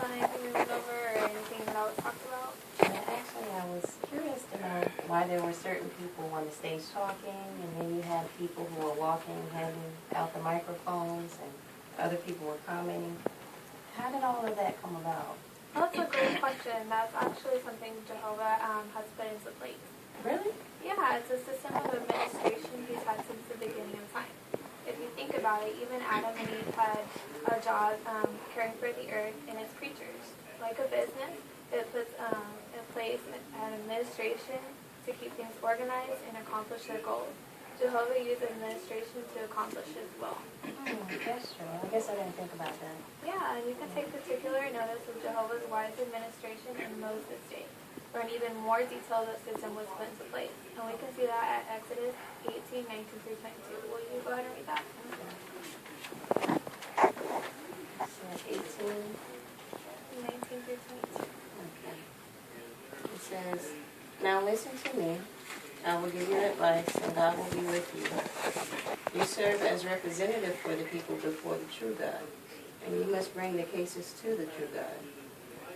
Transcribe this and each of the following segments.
on anything we went over or anything that was talked about? Actually, I was curious to know why there were certain people on the stage talking, and then you had people who were walking, handing out the microphones, and other people were commenting. How did all of that come about? Well, that's a great question. That's actually something Jehovah has put into place. Really? Yeah, it's a system of administration he's had since the beginning of time. If you think about it, even Adam and Eve had a job caring for the earth and its creatures. Like a business, it puts in place an administration to keep things organized and accomplish their goals. Jehovah used administration to accomplish his will. That's true. I guess I didn't think about that. Yeah, and you can take particular notice of Jehovah's wise administration in Moses' day, where an even more detailed system was put into place. And we can see that at Exodus 18, 19 through 22. Will you go ahead and read that? So 18. 19 through 22. Okay. It says, "Now listen to me. I will give you advice, and God will be with you. You serve as representative for the people before the true God, and you must bring the cases to the true God.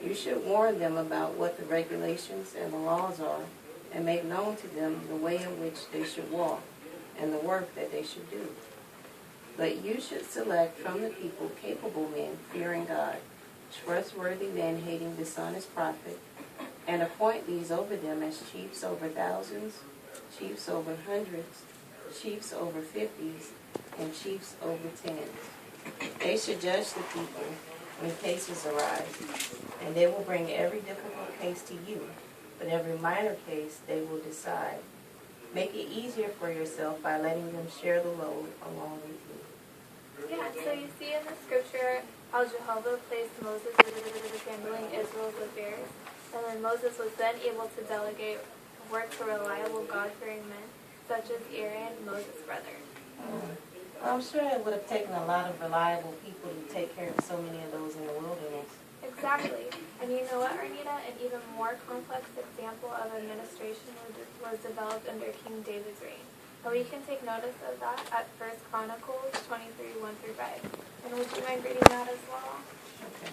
You should warn them about what the regulations and the laws are, and make known to them the way in which they should walk, and the work that they should do. But you should select from the people capable men fearing God, trustworthy men hating dishonest profit, and appoint these over them as chiefs over thousands, chiefs over hundreds, chiefs over 50s, and chiefs over 10s. They should judge the people when cases arise, and they will bring every difficult case to you, but every minor case they will decide. Make it easier for yourself by letting them share the load along with you." Yeah, so you see in the scripture how Jehovah placed Moses with handling Israel's affairs, and then Moses was then able to delegate work to reliable, God-fearing men, such as Aaron, Moses' brother. I'm sure it would have taken a lot of reliable people to take care of so many of those in the wilderness. Exactly. And you know what, Arnita? An even more complex example of administration was developed under King David's reign. And we can take notice of that at 1 Chronicles 23, 1 through 5. And would you mind reading that as well? Okay.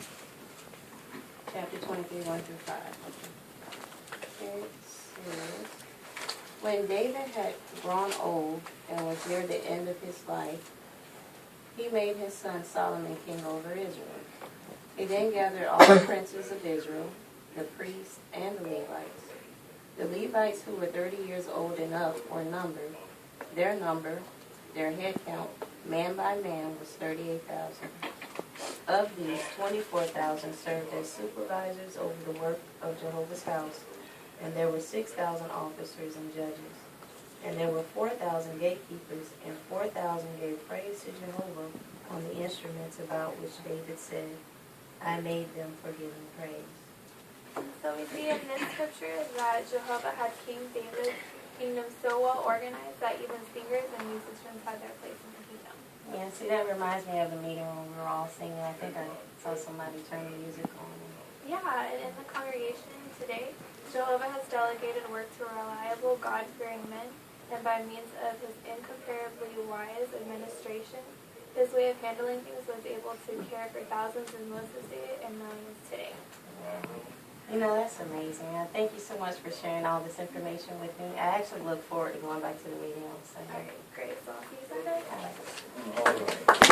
Chapter 23, 1 through 5. It says, "When David had grown old and was near the end of his life, he made his son Solomon king over Israel. He then gathered all the princes of Israel, the priests, and the Levites. The Levites who were 30 years old and up were numbered. Their number, their head count, man by man, was 38,000. Of these, 24,000 served as supervisors over the work of Jehovah's house, and there were 6,000 officers and judges. And there were 4,000 gatekeepers, and 4,000 gave praise to Jehovah on the instruments about which David said, 'I made them for giving praise.'" So we see in this scripture that Jehovah had King David's kingdom so well organized that even singers and musicians had their place in the kingdom. Yeah, see, that reminds me of the meeting when we were all singing. I think I saw somebody turn the music on. Yeah, and in the congregation today, Jehovah has delegated work to reliable, God-fearing men, and by means of his incomparably wise administration, his way of handling things was able to care for thousands in Moses' day and millions today. You know, that's amazing. Thank you so much for sharing all this information with me. I actually look forward to going back to the meeting on Sunday. All right, great. So I'll see you Sunday. All right.